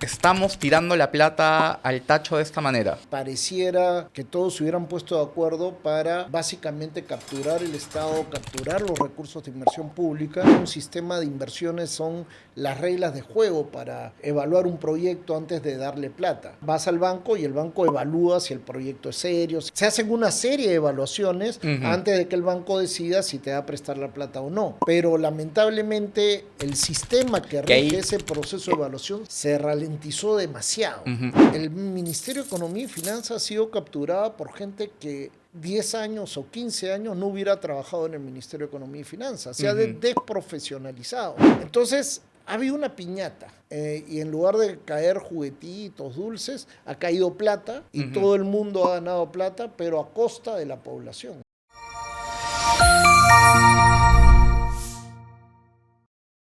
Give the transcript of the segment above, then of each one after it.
Estamos tirando la plata al tacho de esta manera. Pareciera que todos se hubieran puesto de acuerdo para básicamente capturar el Estado, capturar los recursos de inversión pública. Un sistema de inversiones son las reglas de juego para evaluar un proyecto antes de darle plata. Vas al banco y el banco evalúa si el proyecto es serio. Se hacen una serie de evaluaciones antes de que el banco decida si te va a prestar la plata o no. Pero lamentablemente el sistema que rige ese proceso de evaluación se ralentizó demasiado. El Ministerio de Economía y Finanzas ha sido capturado por gente que 10 años o 15 años no hubiera trabajado en el Ministerio de Economía y Finanzas. Se ha desprofesionalizado. Entonces, ha habido una piñata y en lugar de caer juguetitos, dulces, ha caído plata y todo el mundo ha ganado plata, pero a costa de la población.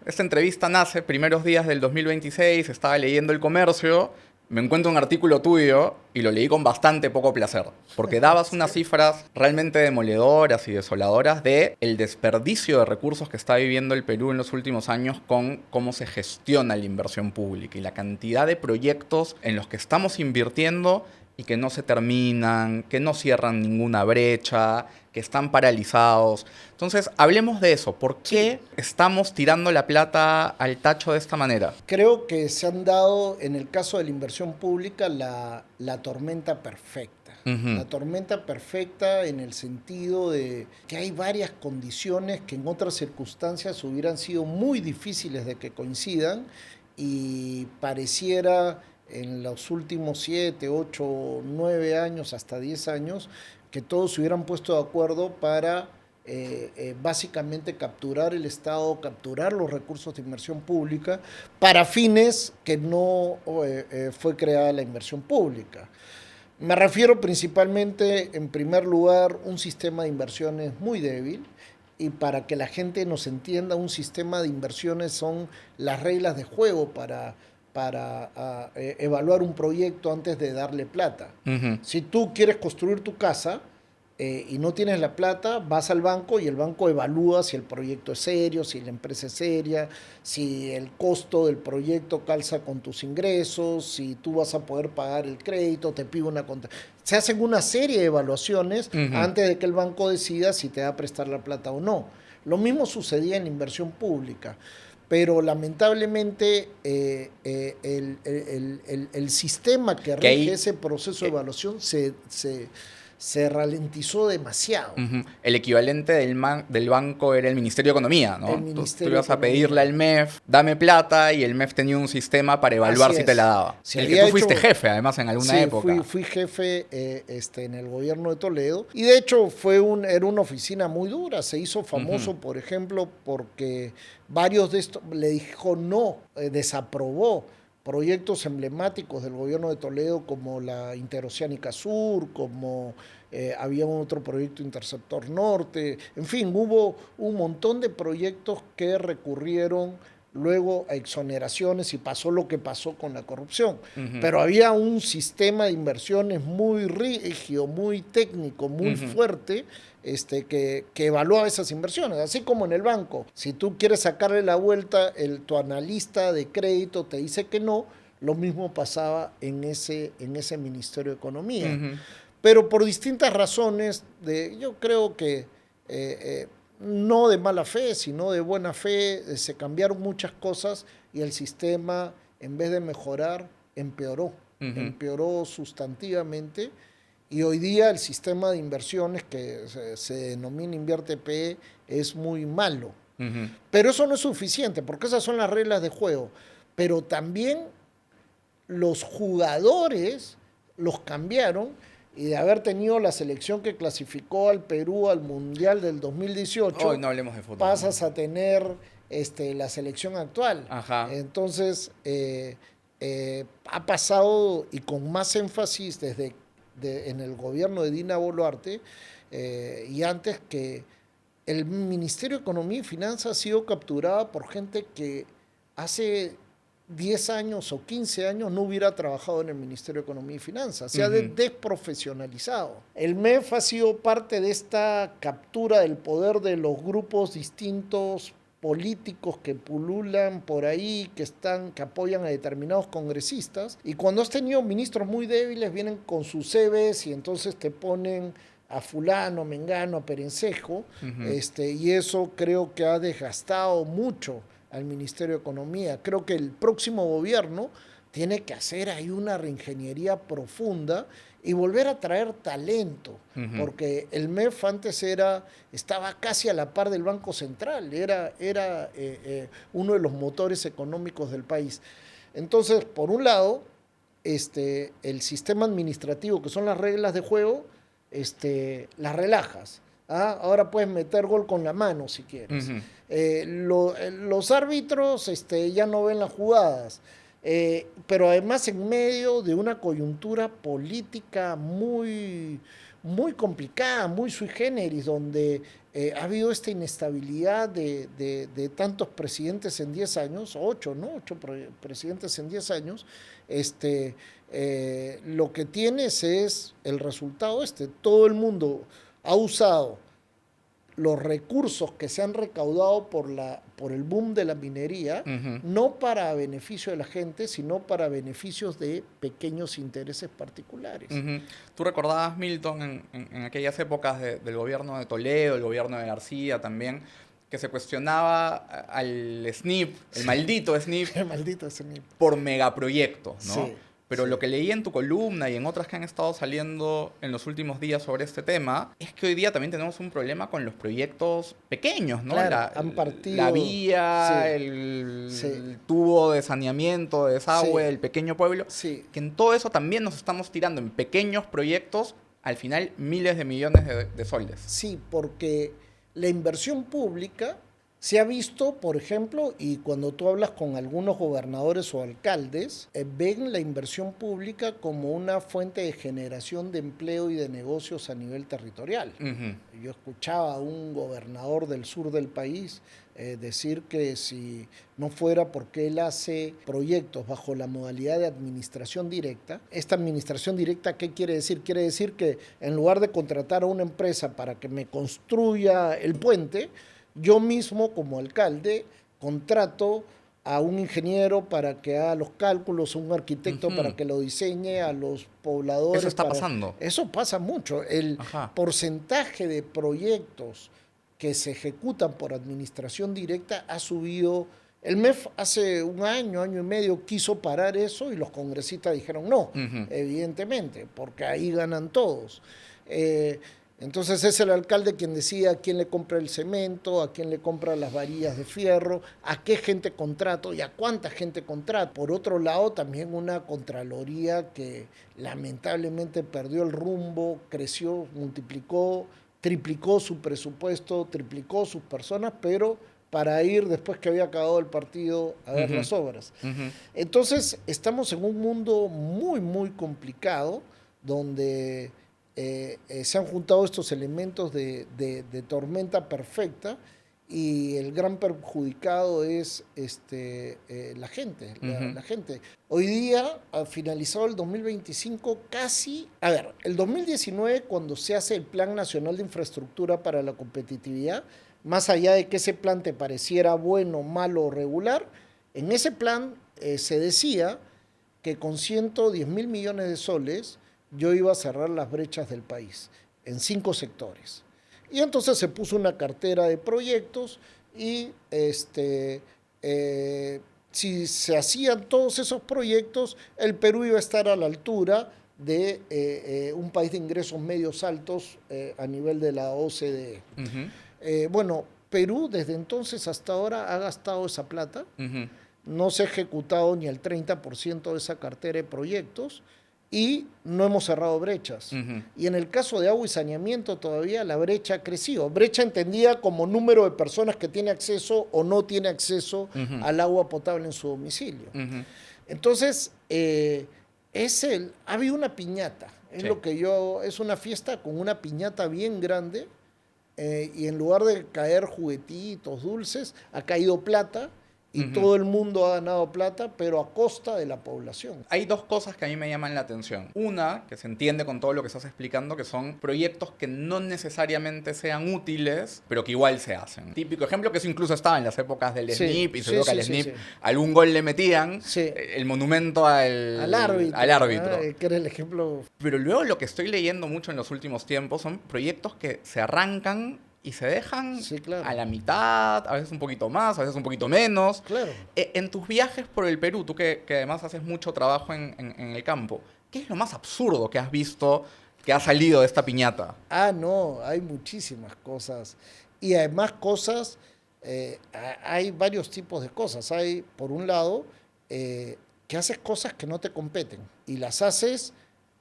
Esta entrevista nace primeros días del 2026, estaba leyendo El Comercio, me encuentro un artículo tuyo y lo leí con bastante poco placer, porque dabas unas cifras realmente demoledoras y desoladoras de el desperdicio de recursos que está viviendo el Perú en los últimos años con cómo se gestiona la inversión pública y la cantidad de proyectos en los que estamos invirtiendo y que no se terminan, que no cierran ninguna brecha, que están paralizados. Entonces, hablemos de eso. ¿Por qué estamos tirando la plata al tacho de esta manera? Creo que se han dado, en el caso de la inversión pública, la tormenta perfecta. La tormenta perfecta en el sentido de que hay varias condiciones que en otras circunstancias hubieran sido muy difíciles de que coincidan y pareciera en los últimos 7, 8, 9 años, hasta 10 años, que todos se hubieran puesto de acuerdo para básicamente capturar el Estado, capturar los recursos de inversión pública para fines que no fue creada la inversión pública. Me refiero principalmente, en primer lugar, un sistema de inversiones muy débil. Y para que la gente nos entienda, un sistema de inversiones son las reglas de juego para evaluar un proyecto antes de darle plata. Si tú quieres construir tu casa y no tienes la plata, vas al banco y el banco evalúa si el proyecto es serio, si la empresa es seria, si el costo del proyecto calza con tus ingresos, si tú vas a poder pagar el crédito, te pide una contra. Se hacen una serie de evaluaciones antes de que el banco decida si te va a prestar la plata o no. Lo mismo sucedía en la inversión pública. Pero lamentablemente el sistema que rige ese proceso de evaluación se ralentizó demasiado. El equivalente del banco era el Ministerio de Economía, ¿no? Tú ibas a pedirle al MEF, dame plata, y el MEF tenía un sistema para evaluar si te la daba. El que tú fuiste jefe, además, en alguna época. Fui jefe en el gobierno de Toledo. Y de hecho era una oficina muy dura. Se hizo famoso, por ejemplo, porque varios de estos le dijo no, desaprobó proyectos emblemáticos del gobierno de Toledo como la Interoceánica Sur, como había otro proyecto Interceptor Norte, en fin, hubo un montón de proyectos que recurrieron luego a exoneraciones y pasó lo que pasó con la corrupción. Pero había un sistema de inversiones muy rígido, muy técnico, muy fuerte, que evaluaba esas inversiones, así como en el banco. Si tú quieres sacarle la vuelta, tu analista de crédito te dice que no, lo mismo pasaba en ese Ministerio de Economía. Pero por distintas razones, yo creo que no de mala fe, sino de buena fe, se cambiaron muchas cosas y el sistema, en vez de mejorar, empeoró. Empeoró sustantivamente. Y hoy día el sistema de inversiones que se denomina Invierte PE es muy malo. Pero eso no es suficiente, porque esas son las reglas de juego. Pero también los jugadores los cambiaron, y de haber tenido la selección que clasificó al Perú al Mundial del 2018, hoy no hablemos de fútbol, pasas a tener la selección actual. Entonces, ha pasado, y con más énfasis en el gobierno de Dina Boluarte, y antes, que el Ministerio de Economía y Finanzas ha sido capturado por gente que hace 10 años o 15 años no hubiera trabajado en el Ministerio de Economía y Finanzas. Se ha desprofesionalizado. El MEF ha sido parte de esta captura del poder de los grupos distintos políticos que pululan por ahí, que apoyan a determinados congresistas, y cuando has tenido ministros muy débiles, vienen con sus CVs y entonces te ponen a fulano, mengano, a perencejo, y eso creo que ha desgastado mucho al Ministerio de Economía. Creo que el próximo gobierno tiene que hacer ahí una reingeniería profunda y volver a traer talento, porque el MEF antes estaba casi a la par del Banco Central, era uno de los motores económicos del país. Entonces, por un lado, el sistema administrativo, que son las reglas de juego, las relajas. ¿Ah? Ahora puedes meter gol con la mano si quieres. Los árbitros ya no ven las jugadas. Pero además en medio de una coyuntura política muy, muy complicada, muy sui generis, donde ha habido esta inestabilidad de tantos presidentes en 10 años, 8, ¿no? 8 presidentes en 10 años, lo que tienes es el resultado todo el mundo ha usado los recursos que se han recaudado por el boom de la minería, no para beneficio de la gente, sino para beneficios de pequeños intereses particulares. Tú recordabas, Milton, en aquellas épocas del gobierno de Toledo, el gobierno de García también, que se cuestionaba al SNIP, el maldito SNIP, el maldito SNIP, por megaproyectos, ¿no? Sí. Pero lo que leí en tu columna y en otras que han estado saliendo en los últimos días sobre este tema es que hoy día también tenemos un problema con los proyectos pequeños, ¿no? Claro, han partido, la vía, sí, el tubo de saneamiento, de desagüe, el pequeño pueblo. Sí. Que en todo eso también nos estamos tirando en pequeños proyectos, al final miles de millones de soles. Sí, porque la inversión pública se ha visto, por ejemplo, y cuando tú hablas con algunos gobernadores o alcaldes, ven la inversión pública como una fuente de generación de empleo y de negocios a nivel territorial. Yo escuchaba a un gobernador del sur del país decir que si no fuera porque él hace proyectos bajo la modalidad de administración directa, esta administración directa, ¿qué quiere decir? Quiere decir que en lugar de contratar a una empresa para que me construya el puente, yo mismo, como alcalde, contrato a un ingeniero para que haga los cálculos, a un arquitecto para que lo diseñe, a los pobladores. Eso está pasando. Eso pasa mucho. El porcentaje de proyectos que se ejecutan por administración directa ha subido. El MEF hace un año y medio quiso parar eso y los congresistas dijeron no, evidentemente, porque ahí ganan todos. Entonces es el alcalde quien decide a quién le compra el cemento, a quién le compra las varillas de fierro, a qué gente contrato y a cuánta gente contrato. Por otro lado, también una Contraloría que lamentablemente perdió el rumbo, creció, multiplicó, triplicó su presupuesto, triplicó sus personas, pero para ir después que había acabado el partido a ver las obras. Entonces estamos en un mundo muy, muy complicado donde se han juntado estos elementos de tormenta perfecta y el gran perjudicado es la gente. La gente. Hoy día, al finalizado el 2025, el 2019, cuando se hace el Plan Nacional de Infraestructura para la Competitividad, más allá de que ese plan te pareciera bueno, malo o regular, en ese plan se decía que con 110.000 millones de soles yo iba a cerrar las brechas del país en 5 sectores. Y entonces se puso una cartera de proyectos y si se hacían todos esos proyectos, el Perú iba a estar a la altura de un país de ingresos medios altos a nivel de la OCDE. Bueno, Perú desde entonces hasta ahora ha gastado esa plata, no se ha ejecutado ni el 30% de esa cartera de proyectos, y no hemos cerrado brechas. Y en el caso de agua y saneamiento todavía la brecha ha crecido. Brecha entendida como número de personas que tiene acceso o no tiene acceso al agua potable en su domicilio. Entonces, ha habido una piñata. Es una fiesta con una piñata bien grande y en lugar de caer juguetitos, dulces, ha caído plata y todo el mundo ha ganado plata, pero a costa de la población. Hay dos cosas que a mí me llaman la atención. Una, que se entiende con todo lo que estás explicando, que son proyectos que no necesariamente sean útiles, pero que igual se hacen. Típico ejemplo que eso incluso estaba en las épocas del Sí, SNIP, y sí, seguro que sí, al sí, SNIP sí. algún gol le metían, Sí. el monumento Al árbitro. al árbitro. Que era el ejemplo. Pero luego lo que estoy leyendo mucho en los últimos tiempos son proyectos que se arrancan y se dejan Sí, claro. a la mitad, a veces un poquito más, a veces un poquito menos. Claro. En tus viajes por el Perú, tú que además haces mucho trabajo en el campo, ¿qué es lo más absurdo que has visto que ha salido de esta piñata? No, hay muchísimas cosas. Y además cosas, hay varios tipos de cosas. Hay, por un lado, que haces cosas que no te competen y las haces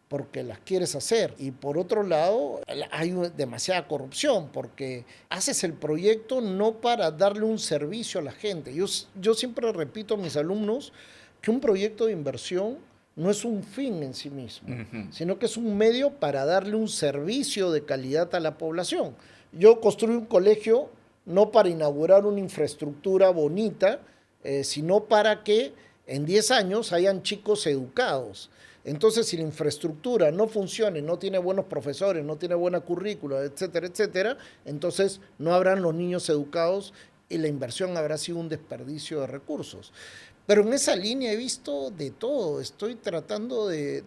porque las quieres hacer. Y por otro lado, hay demasiada corrupción, porque haces el proyecto no para darle un servicio a la gente. Yo siempre repito a mis alumnos que un proyecto de inversión no es un fin en sí mismo, sino que es un medio para darle un servicio de calidad a la población. Yo construí un colegio no para inaugurar una infraestructura bonita, sino para que en 10 años hayan chicos educados. Entonces, si la infraestructura no funciona, no tiene buenos profesores, no tiene buena currícula, etcétera, etcétera, entonces no habrán los niños educados y la inversión habrá sido un desperdicio de recursos. Pero en esa línea he visto de todo, estoy tratando de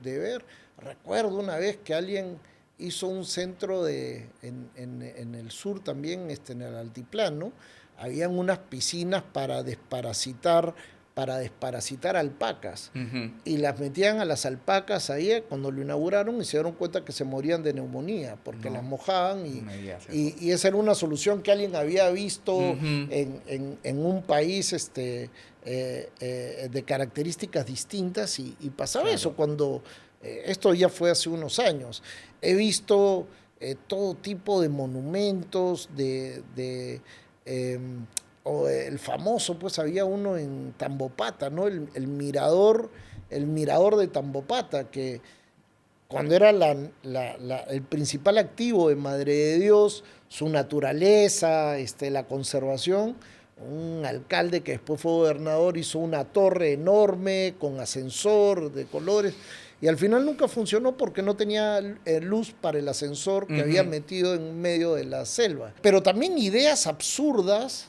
ver. Recuerdo una vez que alguien hizo un centro en el sur también, en el altiplano, habían unas piscinas para desparasitar alpacas. Y las metían a las alpacas ahí cuando lo inauguraron y se dieron cuenta que se morían de neumonía porque las mojaban y esa era una solución que alguien había visto en un país de características distintas y pasaba eso cuando esto ya fue hace unos años. He visto todo tipo de monumentos o el famoso, pues había uno en Tambopata, ¿no? El mirador de Tambopata, que cuando era el principal activo de Madre de Dios, su naturaleza, la conservación, un alcalde que después fue gobernador hizo una torre enorme con ascensor de colores y al final nunca funcionó porque no tenía luz para el ascensor que había metido en medio de la selva. Pero también ideas absurdas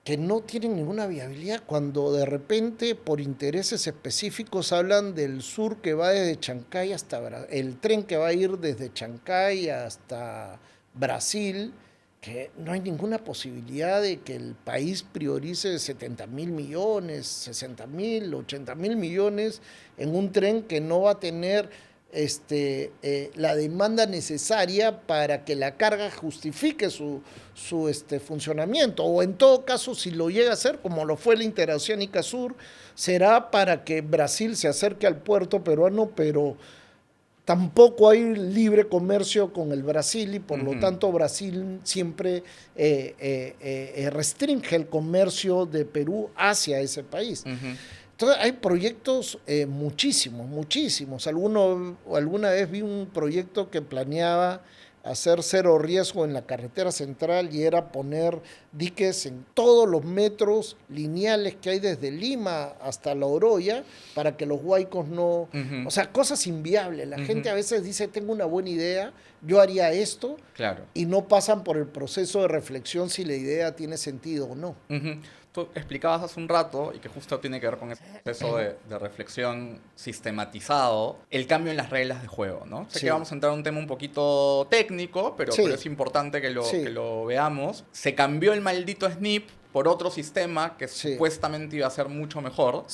que no tienen ninguna viabilidad cuando de repente por intereses específicos hablan del sur que va desde Chancay hasta el tren que va a ir desde Chancay hasta Brasil, que no hay ninguna posibilidad de que el país priorice 70.000 millones, 60.000, 80.000 millones en un tren que no va a tener la demanda necesaria para que la carga justifique su funcionamiento, o en todo caso, si lo llega a hacer, como lo fue la Interoceánica Sur, será para que Brasil se acerque al puerto peruano, pero tampoco hay libre comercio con el Brasil y por lo tanto Brasil siempre restringe el comercio de Perú hacia ese país. Entonces hay proyectos muchísimos. Alguna vez vi un proyecto que planeaba hacer cero riesgo en la carretera central y era poner diques en todos los metros lineales que hay desde Lima hasta La Oroya para que los huaicos no... O sea, cosas inviables. La gente a veces dice, tengo una buena idea, yo haría esto, y no pasan por el proceso de reflexión si la idea tiene sentido o no. Tú explicabas hace un rato, y que justo tiene que ver con ese proceso de reflexión sistematizado, el cambio en las reglas de juego, ¿no? Sé que vamos a entrar a un tema un poquito técnico, pero es importante que lo veamos. Se cambió el maldito SNIP por otro sistema que supuestamente iba a ser mucho mejor.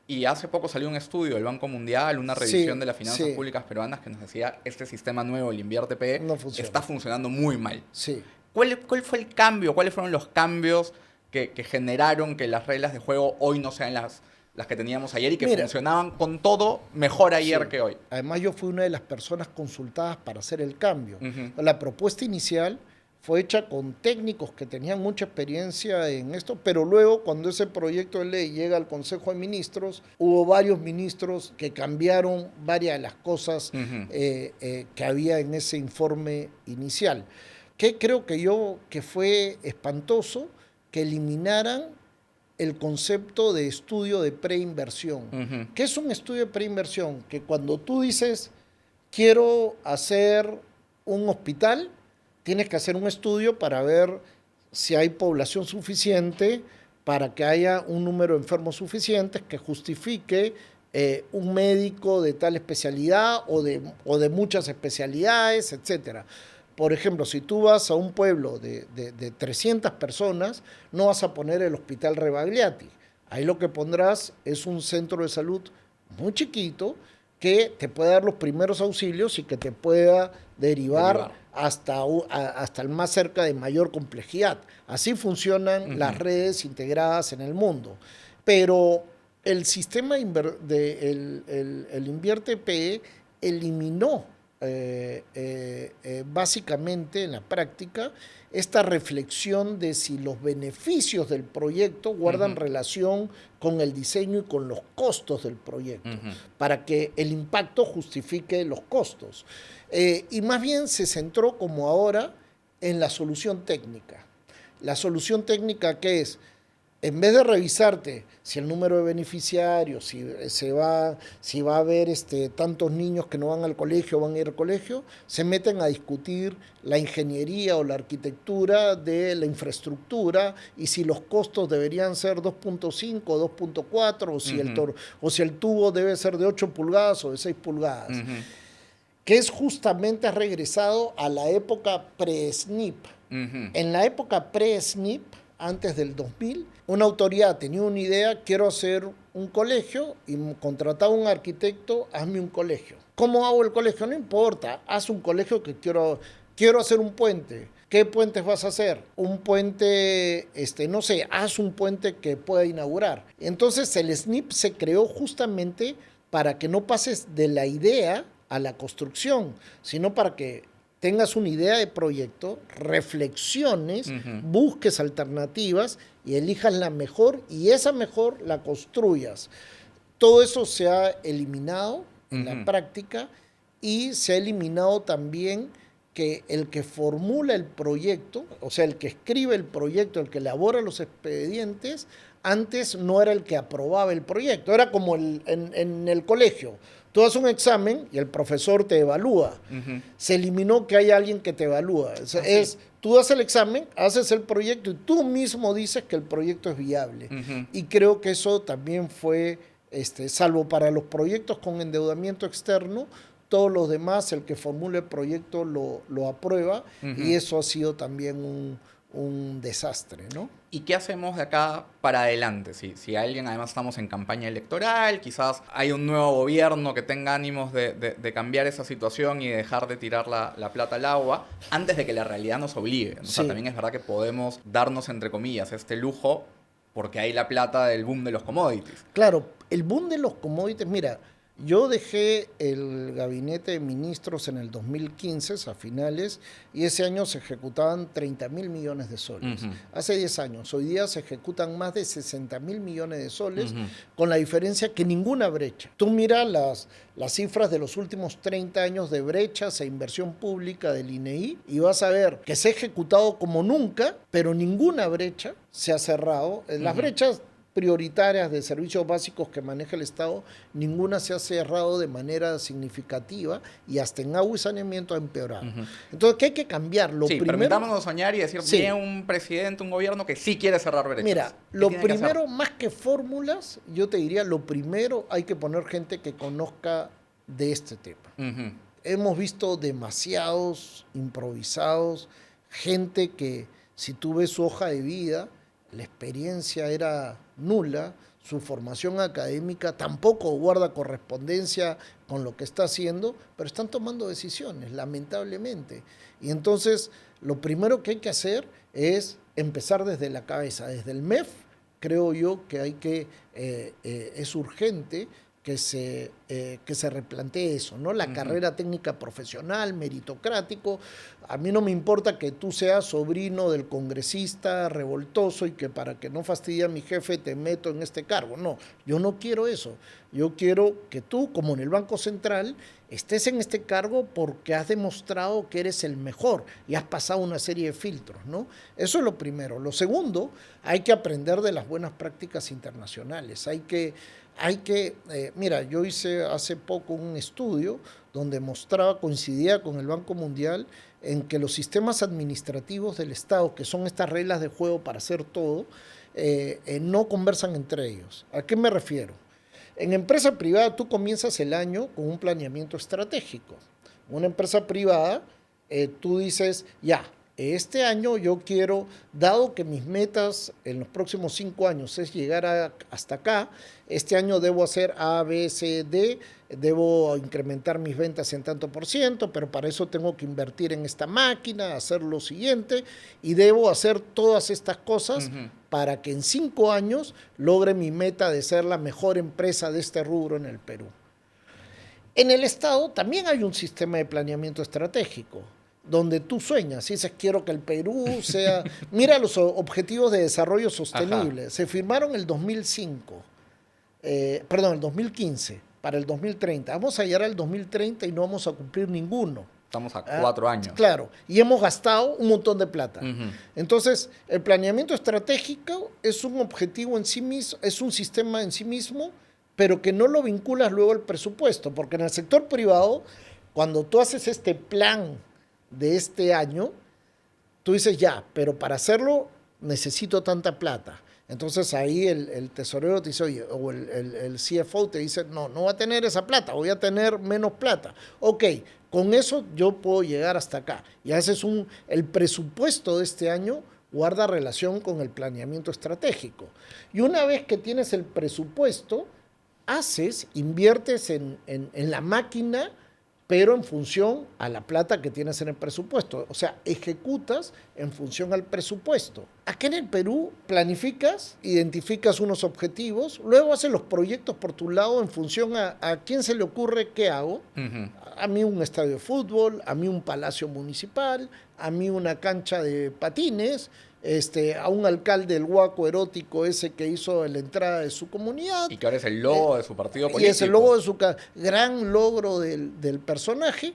Y hace poco salió un estudio del Banco Mundial, una revisión de las finanzas públicas peruanas que nos decía, este sistema nuevo, el Invierte.pe, está funcionando muy mal. ¿Cuál fue el cambio? ¿Cuáles fueron los cambios que generaron que las reglas de juego hoy no sean las que teníamos ayer y que funcionaban con todo mejor ayer que hoy? Además, yo fui una de las personas consultadas para hacer el cambio. La propuesta inicial fue hecha con técnicos que tenían mucha experiencia en esto, pero luego cuando ese proyecto de ley llega al Consejo de Ministros, hubo varios ministros que cambiaron varias de las cosas que había en ese informe inicial. Que creo que fue espantoso que eliminaran el concepto de estudio de preinversión. ¿Qué es un estudio de preinversión? Que cuando tú dices, quiero hacer un hospital, tienes que hacer un estudio para ver si hay población suficiente, para que haya un número de enfermos suficientes que justifique un médico de tal especialidad o de muchas especialidades, etcétera. Por ejemplo, si tú vas a un pueblo de 300 personas, no vas a poner el Hospital Rebagliati. Ahí lo que pondrás es un centro de salud muy chiquito que te pueda dar los primeros auxilios y que te pueda derivar hasta el más cerca de mayor complejidad. Así funcionan las redes integradas en el mundo. Pero el sistema el InviertePE eliminó básicamente en la práctica esta reflexión de si los beneficios del proyecto guardan relación con el diseño y con los costos del proyecto, para que el impacto justifique los costos. Y más bien se centró, como ahora, en la solución técnica. La solución técnica, ¿qué es? En vez de revisarte si el número de beneficiarios, si va a haber tantos niños que no van al colegio o van a ir al colegio, se meten a discutir la ingeniería o la arquitectura de la infraestructura y si los costos deberían ser 2.5 o 2.4 o si el tubo debe ser de 8 pulgadas o de 6 pulgadas. Que es justamente regresado a la época pre-SNIP. En la época pre-SNIP, antes del 2000, una autoridad tenía una idea, quiero hacer un colegio, y contrataba a un arquitecto, hazme un colegio. ¿Cómo hago el colegio? No importa, haz un colegio que quiero hacer un puente. ¿Qué puentes vas a hacer? Un puente, no sé, haz un puente que pueda inaugurar. Entonces el SNIP se creó justamente para que no pases de la idea a la construcción, sino para que tengas una idea de proyecto, reflexiones, busques alternativas y elijas la mejor y esa mejor la construyas. Todo eso se ha eliminado en la práctica y se ha eliminado también que el que formula el proyecto, o sea, el que escribe el proyecto, el que elabora los expedientes, antes no era el que aprobaba el proyecto, era como en el colegio. Tú haces un examen y el profesor te evalúa. Se eliminó que hay alguien que te evalúa. Tú haces el examen, haces el proyecto y tú mismo dices que el proyecto es viable. Y creo que eso también fue, salvo para los proyectos con endeudamiento externo, todos los demás, el que formule el proyecto lo aprueba y eso ha sido también un desastre, ¿no? ¿Y qué hacemos de acá para adelante? Si alguien, además estamos en campaña electoral, quizás hay un nuevo gobierno que tenga ánimos de cambiar esa situación y dejar de tirar la plata al agua, antes de que la realidad nos obligue, ¿no? Sí. O sea, también es verdad que podemos darnos, entre comillas, este lujo porque hay la plata del boom de los commodities. Claro, el boom de los commodities, mira, yo dejé el gabinete de ministros en el 2015, a finales, y ese año se ejecutaban 30.000 millones de soles. Hace 10 años. Hoy día se ejecutan más de 60.000 millones de soles, con la diferencia que ninguna brecha. Tú miras las cifras de los últimos 30 años de brechas e inversión pública del INEI y vas a ver que se ha ejecutado como nunca, pero ninguna brecha se ha cerrado. Las brechas prioritarias de servicios básicos que maneja el Estado, ninguna se ha cerrado de manera significativa y hasta en agua y saneamiento ha empeorado. Entonces, ¿qué hay que cambiar? Permitámonos soñar y decir, viene un presidente, un gobierno que sí quiere cerrar brechas. Mira, lo primero, más que fórmulas, yo te diría, lo primero hay que poner gente que conozca de este tema. Hemos visto demasiados improvisados, gente que, si tú ves su hoja de vida, la experiencia era nula, su formación académica tampoco guarda correspondencia con lo que está haciendo, pero están tomando decisiones, lamentablemente. Y entonces, lo primero que hay que hacer es empezar desde la cabeza, desde el MEF. Creo yo que es urgente que se replantee eso, ¿no? La carrera técnica profesional, meritocrático. A mí no me importa que tú seas sobrino del congresista revoltoso y que para que no fastidie a mi jefe te meto en este cargo. No, yo no quiero eso. Yo quiero que tú, como en el Banco Central, estés en este cargo porque has demostrado que eres el mejor y has pasado una serie de filtros, ¿no? Eso es lo primero. Lo segundo, hay que aprender de las buenas prácticas internacionales. Mira, yo hice hace poco un estudio donde coincidía con el Banco Mundial en que los sistemas administrativos del Estado, que son estas reglas de juego para hacer todo, no conversan entre ellos. ¿A qué me refiero? En empresa privada tú comienzas el año con un planeamiento estratégico. Una empresa privada, tú dices, ya, este año yo quiero, dado que mis metas en los próximos 5 años es llegar hasta acá, este año debo hacer A, B, C, D, debo incrementar mis ventas en tanto por ciento, pero para eso tengo que invertir en esta máquina, hacer lo siguiente, y debo hacer todas estas cosas para que en 5 años logre mi meta de ser la mejor empresa de este rubro en el Perú. En el Estado también hay un sistema de planeamiento estratégico, donde tú sueñas y dices, quiero que el Perú sea... Mira los objetivos de desarrollo sostenible. Ajá. Se firmaron el 2005, el 2015, para el 2030. Vamos a llegar al 2030 y no vamos a cumplir ninguno. Estamos a 4 años. Claro, y hemos gastado un montón de plata. Entonces, el planeamiento estratégico es un objetivo en sí mismo, es un sistema en sí mismo, pero que no lo vinculas luego al presupuesto, porque en el sector privado, cuando tú haces este plan de este año, tú dices ya, pero para hacerlo necesito tanta plata. Entonces ahí el tesorero te dice, oye, o el CFO te dice, no voy a tener esa plata, voy a tener menos plata. Ok, con eso yo puedo llegar hasta acá. Y haces el presupuesto de este año guarda relación con el planeamiento estratégico. Y una vez que tienes el presupuesto, inviertes en la máquina, pero en función a la plata que tienes en el presupuesto. O sea, ejecutas en función al presupuesto. Aquí en el Perú planificas, identificas unos objetivos, luego haces los proyectos por tu lado en función a quién se le ocurre qué hago. A mí un estadio de fútbol, a mí un palacio municipal, a mí una cancha de patines, a un alcalde del Huaco erótico ese que hizo la entrada de su comunidad. Y que ahora es el logo de su partido político. Y es el logo de su gran logro del personaje,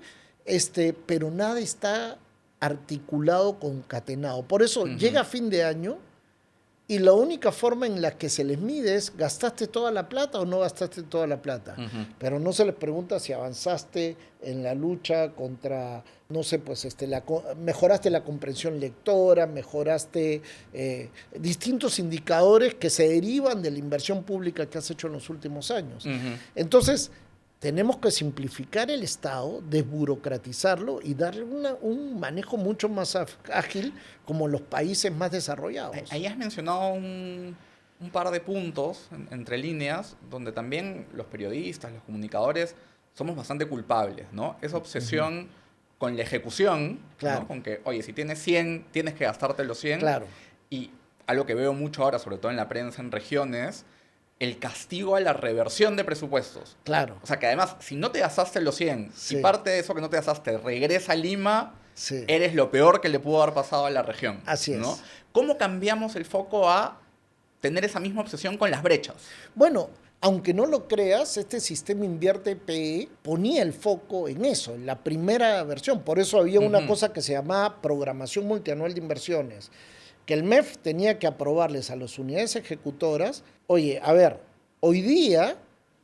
pero nada está articulado, concatenado. Por eso llega fin de año y la única forma en la que se les mide es ¿gastaste toda la plata o no gastaste toda la plata? Pero no se les pregunta si avanzaste en la lucha contra, no sé, pues mejoraste la comprensión lectora, mejoraste distintos indicadores que se derivan de la inversión pública que has hecho en los últimos años. Entonces, tenemos que simplificar el Estado, desburocratizarlo y darle un manejo mucho más ágil como los países más desarrollados. Ahí has mencionado un par de puntos, entre líneas, donde también los periodistas, los comunicadores, somos bastante culpables, ¿no? Esa obsesión con la ejecución, claro, ¿no? Con que, oye, si tienes 100, tienes que gastarte los 100. Claro. Y algo que veo mucho ahora, sobre todo en la prensa en regiones, el castigo a la reversión de presupuestos. Claro. O sea, que además, si no te gastaste los 100, sí, y parte de eso que no te gastaste regresa a Lima, sí, eres lo peor que le pudo haber pasado a la región. Así ¿no? es. ¿Cómo cambiamos el foco a tener esa misma obsesión con las brechas? Bueno, aunque no lo creas, este sistema Invierte PE ponía el foco en eso, en la primera versión. Por eso había una cosa que se llamaba Programación Multianual de Inversiones, que el MEF tenía que aprobarles a las unidades ejecutoras. Oye, a ver, hoy día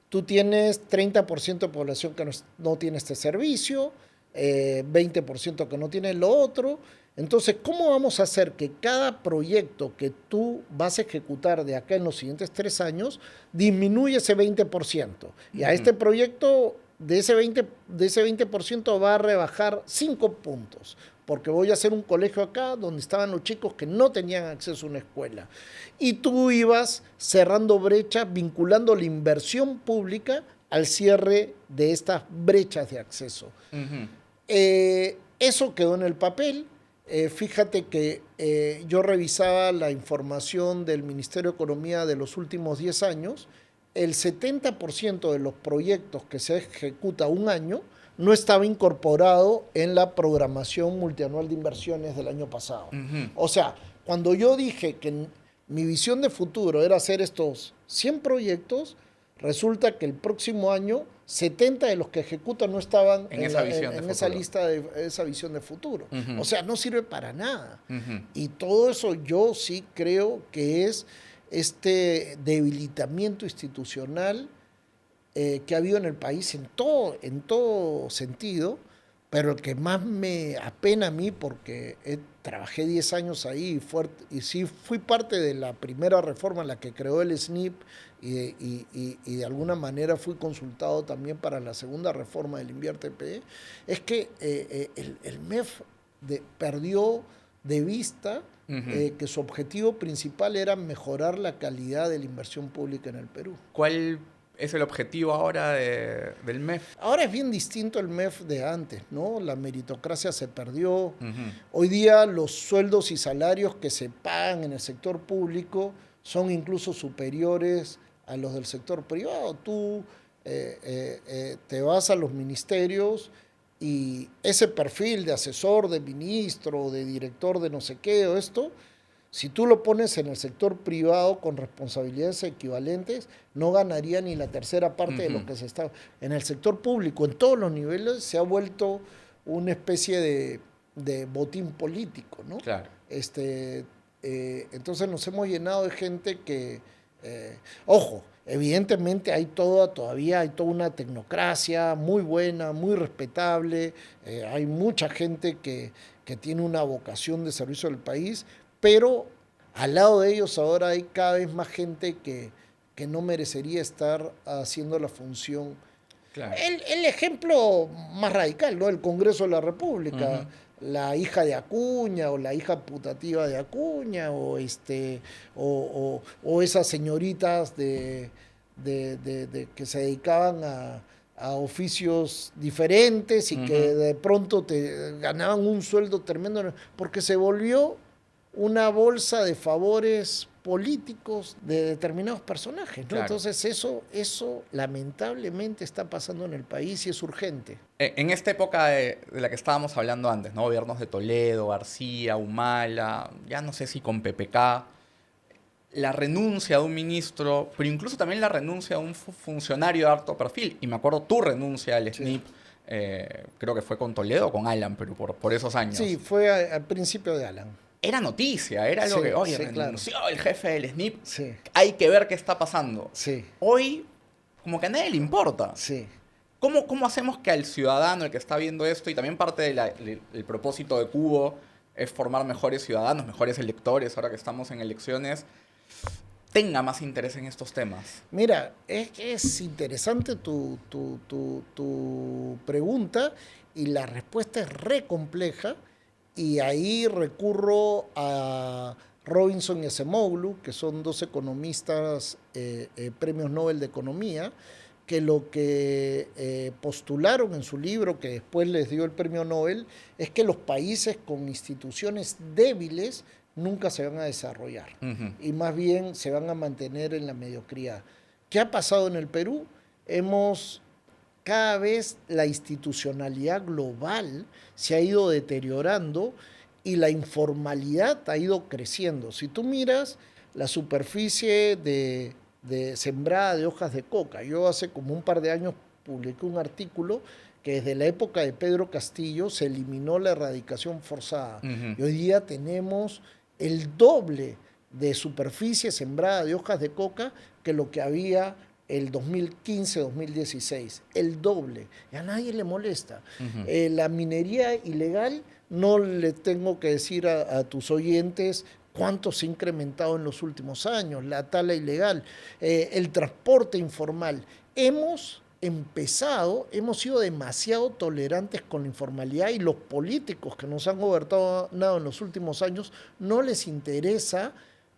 tú tienes 30% de población que no tiene este servicio, 20% que no tiene lo otro. Entonces, ¿cómo vamos a hacer que cada proyecto que tú vas a ejecutar de acá en los siguientes 3 años disminuya ese 20%? Y a este proyecto de ese 20% va a rebajar 5 puntos. Porque voy a hacer un colegio acá donde estaban los chicos que no tenían acceso a una escuela. Y tú ibas cerrando brechas, vinculando la inversión pública al cierre de estas brechas de acceso. Eso quedó en el papel. Fíjate que yo revisaba la información del Ministerio de Economía de los últimos 10 años. el 70% de los proyectos que se ejecuta un año no estaba incorporado en la programación multianual de inversiones del año pasado. O sea, cuando yo dije que mi visión de futuro era hacer estos 100 proyectos, resulta que el próximo año 70 de los que ejecutan no estaban en esa lista de esa visión de futuro. O sea, no sirve para nada. Y todo eso yo sí creo que es este debilitamiento institucional que ha habido en el país en todo sentido, pero el que más me apena a mí, porque trabajé 10 años ahí y sí fui parte de la primera reforma en la que creó el SNIP y de alguna manera fui consultado también para la segunda reforma del INVIERTE-PE, es que el MEF perdió de vista que su objetivo principal era mejorar la calidad de la inversión pública en el Perú. ¿Cuál es el objetivo ahora del MEF? Ahora es bien distinto el MEF de antes, ¿no? La meritocracia se perdió. Hoy día los sueldos y salarios que se pagan en el sector público son incluso superiores a los del sector privado. Tú te vas a los ministerios y ese perfil de asesor, de ministro, de director de no sé qué o esto, si tú lo pones en el sector privado con responsabilidades equivalentes, no ganaría ni la tercera parte de lo que se está. En el sector público, en todos los niveles, se ha vuelto una especie de botín político, ¿no? Claro. Entonces nos hemos llenado de gente que, ojo, evidentemente todavía hay toda una tecnocracia muy buena, muy respetable, hay mucha gente que tiene una vocación de servicio al país, pero al lado de ellos ahora hay cada vez más gente que no merecería estar haciendo la función. Claro. El ejemplo más radical, ¿no? El Congreso de la República, la hija de Acuña o la hija putativa de Acuña o esas señoritas que se dedicaban a oficios diferentes y que de pronto te ganaban un sueldo tremendo porque se volvió una bolsa de favores políticos de determinados personajes, ¿no? Claro. Entonces eso lamentablemente está pasando en el país y es urgente. En esta época de la que estábamos hablando antes, ¿no? Gobiernos de Toledo, García, Humala, ya no sé si con PPK, la renuncia de un ministro, pero incluso también la renuncia de un funcionario de alto perfil. Y me acuerdo tu renuncia al SNIP, creo que fue con Toledo o con Alan, pero por esos años. Sí, fue al principio de Alan. Era noticia, era algo que, oye, renunció claro. el jefe del SNIP, hay que ver qué está pasando. Hoy, como que a nadie le importa. ¿Cómo hacemos que al ciudadano, el que está viendo esto, y también parte del propósito de Cubo es formar mejores ciudadanos, mejores electores, ahora que estamos en elecciones, tenga más interés en estos temas? Mira, es interesante tu pregunta y la respuesta es re compleja. Y ahí recurro a Robinson y Acemoglu, que son dos economistas premios Nobel de Economía, que lo que postularon en su libro, que después les dio el premio Nobel, es que los países con instituciones débiles nunca se van a desarrollar y más bien se van a mantener en la mediocridad. ¿Qué ha pasado en el Perú? Cada vez la institucionalidad global se ha ido deteriorando y la informalidad ha ido creciendo. Si tú miras la superficie de sembrada de hojas de coca, yo hace como un par de años publiqué un artículo que desde la época de Pedro Castillo se eliminó la erradicación forzada. Y hoy día tenemos el doble de superficie sembrada de hojas de coca que lo que había el 2015-2016, el doble. Y a nadie le molesta. La minería ilegal, no le tengo que decir a tus oyentes cuánto se ha incrementado en los últimos años, la tala ilegal, el transporte informal. Hemos sido demasiado tolerantes con la informalidad y los políticos que nos han gobernado en los últimos años no les interesa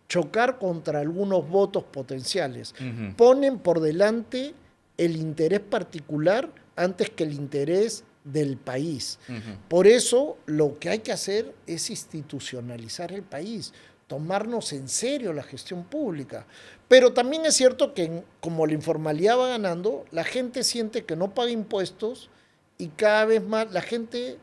chocar contra algunos votos potenciales. Ponen por delante el interés particular antes que el interés del país. Por eso lo que hay que hacer es institucionalizar el país. tomarnos en serio la gestión pública. Pero también es cierto que como la informalidad va ganando, la gente siente que no paga impuestos y cada vez más la gente,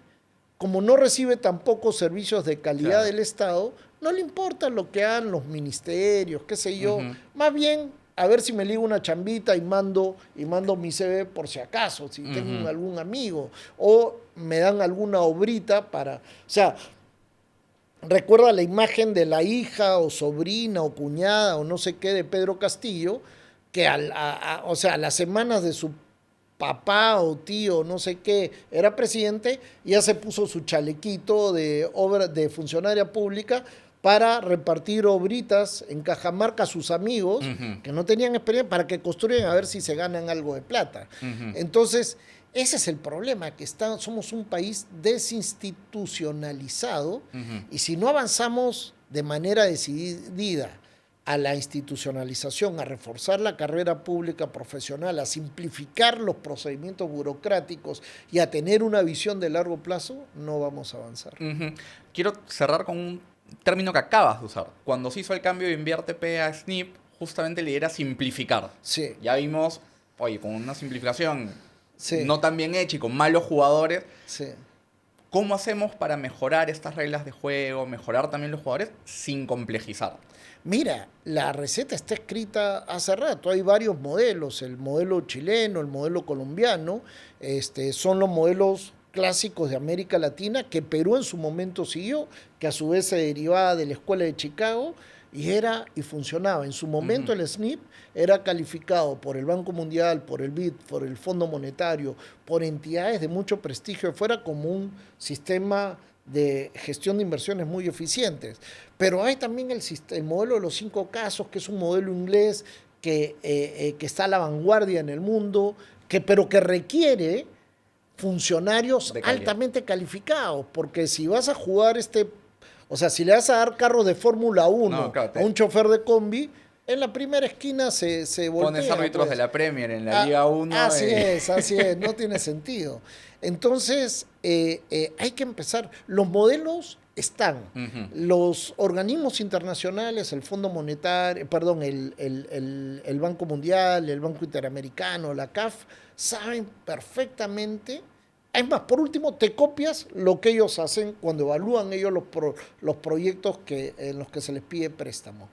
como no recibe tampoco servicios de calidad del Estado, no le importa lo que hagan los ministerios, qué sé yo. Más bien, a ver si me ligo una chambita y mando mi CV por si acaso, si tengo algún amigo, o me dan alguna obrita para... O sea, recuerda la imagen de la hija o sobrina o cuñada o no sé qué de Pedro Castillo, que o sea, a las semanas de su papá o tío, no sé qué, era presidente, ya se puso su chalequito de funcionaria pública para repartir obritas en Cajamarca a sus amigos que no tenían experiencia para que construyan a ver si se ganan algo de plata. Entonces, ese es el problema, que somos un país desinstitucionalizado y si no avanzamos de manera decidida a la institucionalización, a reforzar la carrera pública profesional, a simplificar los procedimientos burocráticos y a tener una visión de largo plazo, no vamos a avanzar. Quiero cerrar con un término que acabas de usar. Cuando se hizo el cambio de Inviértep a SNIP, justamente la idea era simplificar. Sí. Ya vimos, oye, con una simplificación Sí. no tan bien hecha y con malos jugadores, Sí. ¿cómo hacemos para mejorar estas reglas de juego, mejorar también los jugadores sin complejizar? Mira, la receta está escrita hace rato, hay varios modelos, el modelo chileno, el modelo colombiano, son los modelos clásicos de América Latina que Perú en su momento siguió, que a su vez se derivaba de la Escuela de Chicago y funcionaba. En su momento el SNIP era calificado por el Banco Mundial, por el BID, por el Fondo Monetario, por entidades de mucho prestigio fuera como un sistema de gestión de inversiones muy eficientes. Pero hay también el modelo de los 5 casos, que es un modelo inglés que está a la vanguardia en el mundo, pero que requiere funcionarios altamente calificados, porque si vas a jugar o sea, si le vas a dar carros de Fórmula 1 a un chofer de combi, en la primera esquina se voltea. Pones árbitros de la Premier en la Liga 1. Así es, no tiene sentido. Entonces, hay que empezar. Los modelos están. Los organismos internacionales, el Fondo Monetario, perdón, el Banco Mundial, el Banco Interamericano, la CAF, saben perfectamente. Es más, por último, te copias lo que ellos hacen cuando evalúan ellos los proyectos en los que se les pide préstamo.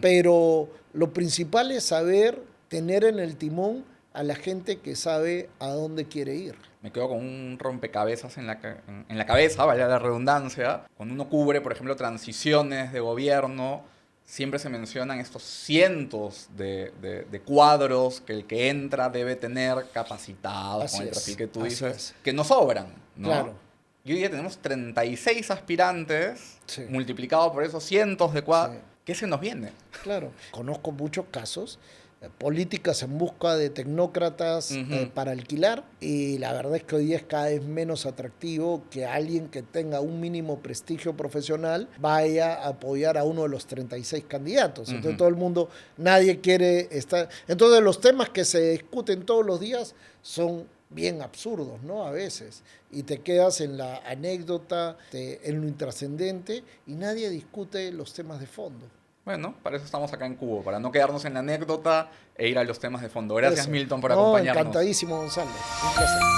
Pero lo principal es saber tener en el timón a la gente que sabe a dónde quiere ir. Me quedo con un rompecabezas en la cabeza, vale la redundancia. Cuando uno cubre, por ejemplo, transiciones de gobierno, siempre se mencionan estos cientos de cuadros que el que entra debe tener capacitados con el perfil que tú dices, que no sobran, ¿no? Claro. Y hoy día tenemos 36 aspirantes, multiplicado por esos cientos de cuadros. ¿Qué se nos viene? Claro. Conozco muchos casos, políticas en busca de tecnócratas para alquilar, y la verdad es que hoy día es cada vez menos atractivo que alguien que tenga un mínimo prestigio profesional vaya a apoyar a uno de los 36 candidatos. Entonces todo el mundo, nadie quiere estar... Entonces los temas que se discuten todos los días son bien absurdos, ¿no? A veces. Y te quedas en la anécdota, en lo intrascendente, y nadie discute los temas de fondo. Bueno, para eso estamos acá en Cubo, para no quedarnos en la anécdota e ir a los temas de fondo. Gracias, Milton, por acompañarnos. Encantadísimo, Gonzalo. Un placer.